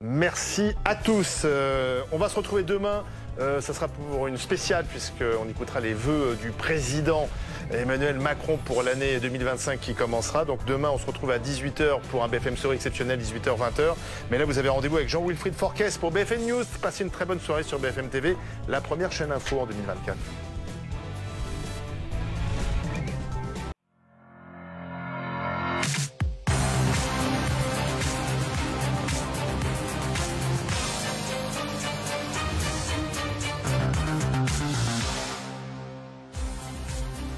Merci à tous. On va se retrouver demain. Ça sera pour une spéciale puisqu'on écoutera les vœux du président Emmanuel Macron pour l'année 2025 qui commencera. Donc demain, on se retrouve à 18 h pour un BFM Story exceptionnel, 18 h 20 h. Mais là, vous avez rendez-vous avec Jean-Wilfried Forquès pour BFM News. Passez une très bonne soirée sur BFM TV, la première chaîne info en 2024.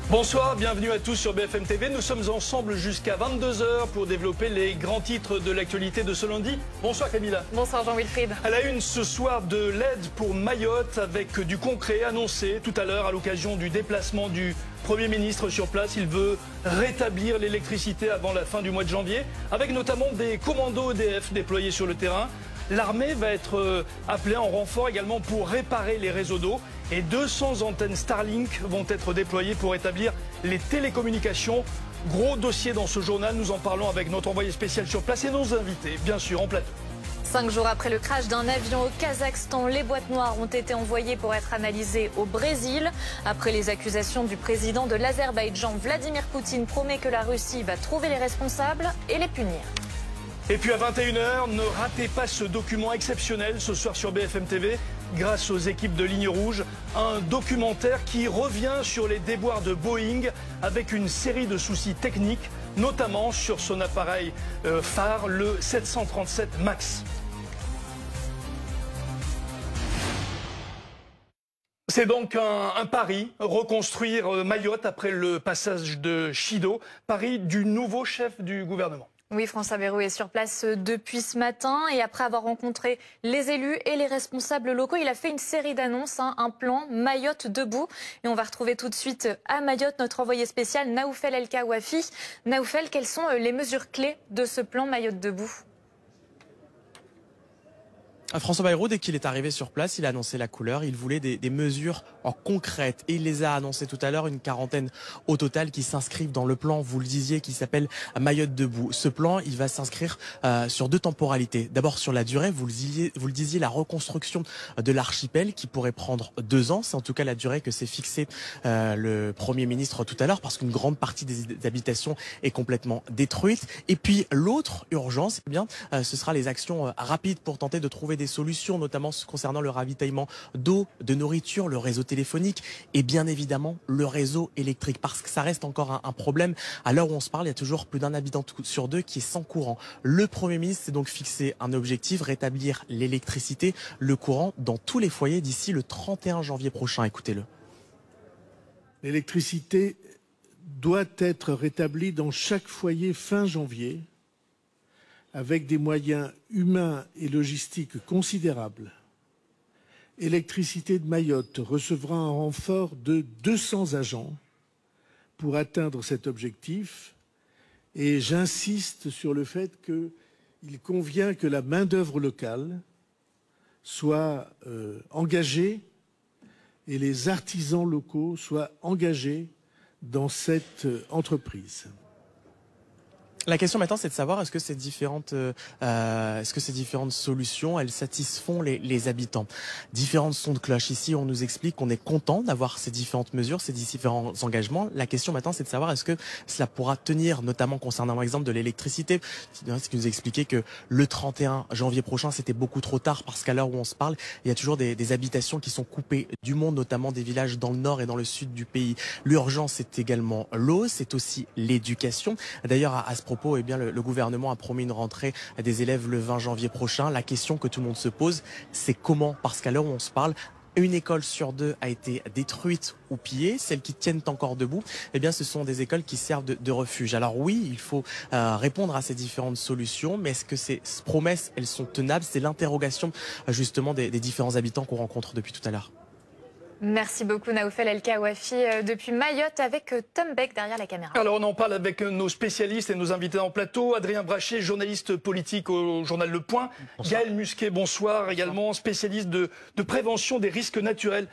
Bonsoir, bienvenue à tous sur BFM TV. Nous sommes ensemble jusqu'à 22 h pour développer les grands titres de l'actualité de ce lundi. Bonsoir Camilla. Bonsoir Jean-Wilfried. À la une ce soir de l'aide pour Mayotte avec du concret annoncé tout à l'heure à l'occasion du déplacement du Premier ministre sur place. Il veut rétablir l'électricité avant la fin du mois de janvier avec notamment des commandos EDF déployés sur le terrain. L'armée va être appelée en renfort également pour réparer les réseaux d'eau et 200 antennes Starlink vont être déployées pour établir les télécommunications. Gros dossier dans ce journal, nous en parlons avec notre envoyé spécial sur place et nos invités, bien sûr, en plateau. 5 jours après le crash d'un avion au Kazakhstan, les boîtes noires ont été envoyées pour être analysées au Brésil. Après les accusations du président de l'Azerbaïdjan, Vladimir Poutine promet que la Russie va trouver les responsables et les punir. Et puis à 21 h, ne ratez pas ce document exceptionnel ce soir sur BFM TV. Grâce aux équipes de Ligne Rouge, un documentaire qui revient sur les déboires de Boeing avec une série de soucis techniques, notamment sur son appareil phare, le 737 MAX. C'est donc un pari, reconstruire Mayotte après le passage de Chido, pari du nouveau chef du gouvernement. Oui, François Bayrou est sur place depuis ce matin et après avoir rencontré les élus et les responsables locaux, il a fait une série d'annonces, un plan Mayotte debout. Et on va retrouver tout de suite à Mayotte notre envoyé spécial Naoufel El Kawafi. Naoufel, quelles sont les mesures clés de ce plan Mayotte debout ? François Bayrou, dès qu'il est arrivé sur place, il a annoncé la couleur. Il voulait des mesures en concrètes et il les a annoncées tout à l'heure, une quarantaine au total qui s'inscrivent dans le plan, vous le disiez, qui s'appelle Mayotte debout. Ce plan, il va s'inscrire sur deux temporalités. D'abord sur la durée, vous le disiez, la reconstruction de l'archipel qui pourrait prendre 2 ans. C'est en tout cas la durée que s'est fixé le Premier ministre tout à l'heure parce qu'une grande partie des habitations est complètement détruite. Et puis l'autre urgence, eh bien, ce sera les actions rapides pour tenter de trouver des solutions, notamment concernant le ravitaillement d'eau, de nourriture, le réseau téléphonique et bien évidemment le réseau électrique. Parce que ça reste encore un problème. À l'heure où on se parle, il y a toujours plus d'un habitant sur 2 qui est sans courant. Le Premier ministre s'est donc fixé un objectif, rétablir l'électricité, le courant dans tous les foyers d'ici le 31 janvier prochain. Écoutez-le. L'électricité doit être rétablie dans chaque foyer fin janvier, avec des moyens humains et logistiques considérables. Électricité de Mayotte recevra un renfort de 200 agents pour atteindre cet objectif. Et j'insiste sur le fait qu'il convient que la main-d'œuvre locale soit engagée et les artisans locaux soient engagés dans cette entreprise. La question maintenant, c'est de savoir est-ce que ces différentes solutions, elles satisfont les habitants. Différents sons de cloche. Ici, on nous explique qu'on est content d'avoir ces différentes mesures, ces différents engagements. La question maintenant, c'est de savoir est-ce que cela pourra tenir, notamment concernant l'exemple de l'électricité. C'est qui nous expliquait que le 31 janvier prochain, c'était beaucoup trop tard parce qu'à l'heure où on se parle, il y a toujours des habitations qui sont coupées du monde, notamment des villages dans le nord et dans le sud du pays. L'urgence, c'est également l'eau, c'est aussi l'éducation. D'ailleurs, à ce propos, eh bien, le gouvernement a promis une rentrée des élèves le 20 janvier prochain. La question que tout le monde se pose, c'est comment ? Parce qu'à l'heure où on se parle, une école sur 2 a été détruite ou pillée. Celles qui tiennent encore debout, eh bien, ce sont des écoles qui servent de refuge. Alors oui, il faut répondre à ces différentes solutions, mais est-ce que ces promesses, elles sont tenables ? C'est l'interrogation justement des différents habitants qu'on rencontre depuis tout à l'heure. Merci beaucoup Naoufel El Kawafi depuis Mayotte avec Tom Beck derrière la caméra. Alors on en parle avec nos spécialistes et nos invités en plateau. Adrien Brachet, journaliste politique au journal Le Point. Bonsoir. Gaël Musquet, bonsoir, également spécialiste de prévention des risques naturels.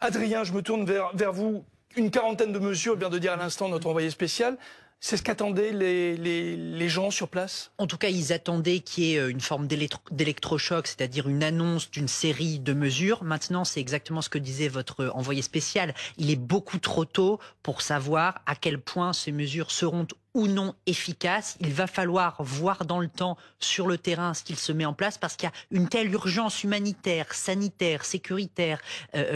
Adrien, je me tourne vers vous. Une quarantaine de mesures, vient de dire à l'instant notre envoyé spécial. C'est ce qu'attendaient les gens sur place? En tout cas, ils attendaient qu'il y ait une forme d'électrochoc, c'est-à-dire une annonce d'une série de mesures. Maintenant, c'est exactement ce que disait votre envoyé spécial. Il est beaucoup trop tôt pour savoir à quel point ces mesures seront ou non efficaces. Il va falloir voir dans le temps, sur le terrain, ce qu'il se met en place, parce qu'il y a une telle urgence humanitaire, sanitaire, sécuritaire,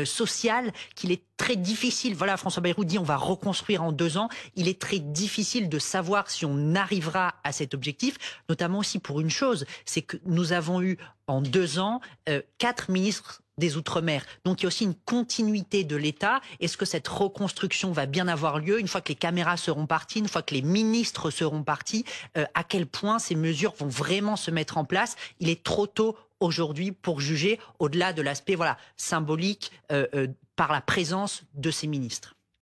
sociale, qu'il est très difficile. Voilà, François Bayrou dit on va reconstruire en 2 ans. Il est très difficile de savoir si on arrivera à cet objectif, notamment aussi pour une chose, c'est que nous avons eu en 2 ans 4 ministres des Outre-mer. Donc il y a aussi une continuité de l'État. Est-ce que cette reconstruction va bien avoir lieu une fois que les caméras seront parties, une fois que les ministres seront partis? À quel point ces mesures vont vraiment se mettre en place? Il est trop tôt aujourd'hui pour juger, au-delà de l'aspect symbolique par la présence de ces ministres.